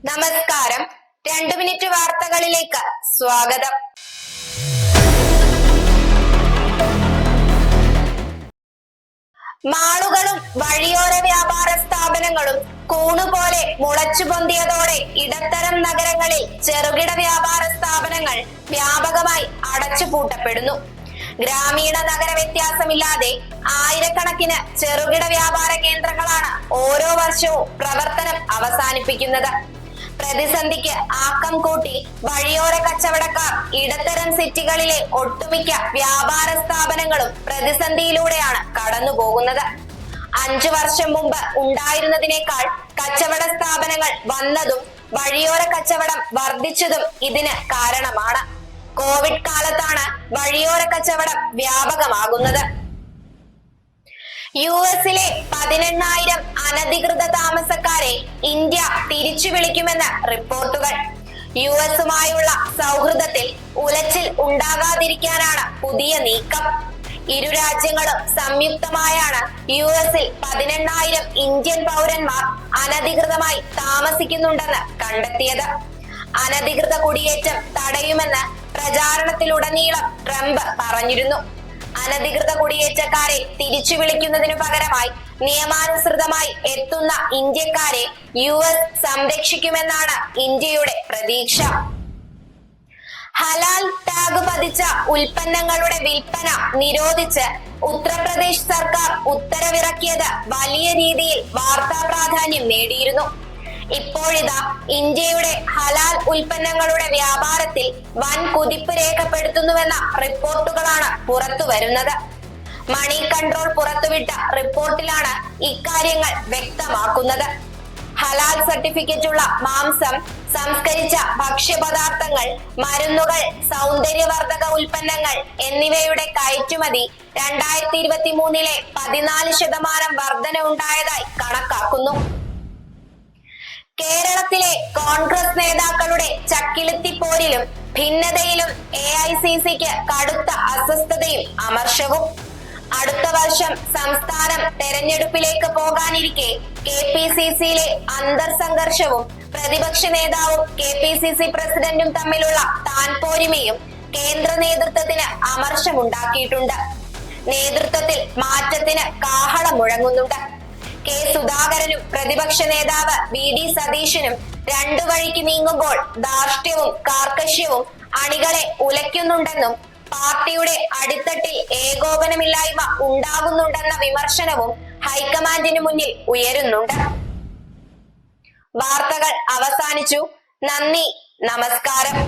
നമസ്കാരം. 2 മിനിറ്റ് വാർത്തകളിലേക്ക് സ്വാഗതം. മാളുകളും വഴിയോര വ്യാപാര സ്ഥാപനങ്ങളും കൂണുപോലെ മുളച്ചുപൊന്തിയതോടെ ഇടത്തരം നഗരങ്ങളിൽ ചെറുകിട വ്യാപാര സ്ഥാപനങ്ങൾ വ്യാപകമായി അടച്ചുപൂട്ടപ്പെടുന്നു. ഗ്രാമീണ നഗര വ്യത്യാസമില്ലാതെ ആയിരക്കണക്കിന് ചെറുകിട വ്യാപാര കേന്ദ്രങ്ങളാണ് ഓരോ വർഷവും പ്രവർത്തനം അവസാനിപ്പിക്കുന്നത്. പ്രതിസന്ധിക്ക് ആക്കം കൂട്ടി വഴിയോര കച്ചവടക്കാർ ഇടത്തരം സിറ്റികളിലെ ഒട്ടുമിക്ക വ്യാപാര സ്ഥാപനങ്ങളും പ്രതിസന്ധിയിലൂടെയാണ് കടന്നുപോകുന്നത്. 5 വർഷം മുമ്പ് ഉണ്ടായിരുന്നതിനേക്കാൾ കച്ചവട സ്ഥാപനങ്ങൾ വന്നതും വഴിയോര കച്ചവടം വർദ്ധിച്ചതും ഇതിന് കാരണമാണ്. കോവിഡ് കാലത്താണ് വഴിയോര കച്ചവടം വ്യാപകമാകുന്നത്. US-ലെ 18,000 അനധികൃത താമസക്കാരെ ഇന്ത്യ തിരിച്ചു വിളിക്കുമെന്ന് റിപ്പോർട്ടുകൾ. US-യുമായുള്ള സൗഹൃദത്തിൽ ഉലച്ചിൽ ഉണ്ടാകാതിരിക്കാനാണ് പുതിയ നീക്കം. ഇരു രാജ്യങ്ങളും സംയുക്തമായാണ് US-ൽ 18,000 ഇന്ത്യൻ പൗരന്മാർ അനധികൃതമായി താമസിക്കുന്നുണ്ടെന്ന് കണ്ടെത്തിയത്. അനധികൃത കുടിയേറ്റം തടയുമെന്ന് പ്രചാരണത്തിലുടനീളം ട്രംപ് പറഞ്ഞിരുന്നു. അനധികൃത കുടിയേറ്റക്കാരെ തിരിച്ചു വിളിക്കുന്നതിനു പകരമായി നിയമാനുസൃതമായി എത്തുന്ന ഇന്ത്യക്കാരെ US സംരക്ഷിക്കുമെന്നാണ് ഇന്ത്യയുടെ പ്രതീക്ഷ. ഹലാൽ ടാഗ് പതിച്ച ഉൽപ്പന്നങ്ങളുടെ വിൽപ്പന നിരോധിച്ച് ഉത്തർപ്രദേശ് സർക്കാർ ഉത്തരവിറക്കിയത് വലിയ രീതിയിൽ വാർത്താ പ്രാധാന്യം നേടിയിരുന്നു. ഇപ്പോഴിതാ ഇന്ത്യയുടെ ഹലാൽ ഉൽപ്പന്നങ്ങളുടെ വ്യാപാരത്തിൽ വൻ കുതിപ്പ് രേഖപ്പെടുത്തുന്നുവെന്ന റിപ്പോർട്ടുകളാണ് പുറത്തു വരുന്നത്. മണി കൺട്രോൾ പുറത്തുവിട്ട റിപ്പോർട്ടിലാണ് ഇക്കാര്യങ്ങൾ വ്യക്തമാക്കുന്നത്. ഹലാൽ സർട്ടിഫിക്കറ്റുള്ള മാംസം, സംസ്കരിച്ച ഭക്ഷ്യപദാർത്ഥങ്ങൾ, മരുന്നുകൾ, സൗന്ദര്യവർദ്ധക ഉൽപ്പന്നങ്ങൾ എന്നിവയുടെ കയറ്റുമതി 2023-ലെ 14% വർധന ഉണ്ടായതായി കണക്കാക്കുന്നു. കേരളത്തിലെ കോൺഗ്രസ് നേതാക്കളുടെ ചക്കിളിത്തിപ്പോരിലും ഭിന്നതയിലും AICCക്ക് കടുത്ത അസ്വസ്ഥതയും അമർഷവും. അടുത്ത വർഷം സംസ്ഥാനം തെരഞ്ഞെടുപ്പിലേക്ക് പോകാനിരിക്കെ KPCC-ലെ അന്തർസംഘർഷവും പ്രതിപക്ഷ നേതാവും KPCC പ്രസിഡന്റും തമ്മിലുള്ള താൻപോരിമയും കേന്ദ്ര നേതൃത്വത്തിന് അമർഷമുണ്ടാക്കിയിട്ടുണ്ട്. നേതൃത്വത്തിൽ മാറ്റത്തിന് കാഹളം മുഴങ്ങുന്നുണ്ട്. K. സുധാകരനും പ്രതിപക്ഷ നേതാവ് VD സതീശനും രണ്ടു വഴിക്ക് നീങ്ങുമ്പോൾ ധാർഷ്ട്യവും കാർക്കശ്യവും അണികളെ ഉലയ്ക്കുന്നുണ്ടെന്നും പാർട്ടിയുടെ അടിത്തട്ടിൽ ഏകോപനമില്ലായ്മ ഉണ്ടാകുന്നുണ്ടെന്ന വിമർശനവും ഹൈക്കമാൻഡിന് മുന്നിൽ ഉയരുന്നുണ്ട്. വാർത്തകൾ അവസാനിച്ചു. നന്ദി, നമസ്കാരം.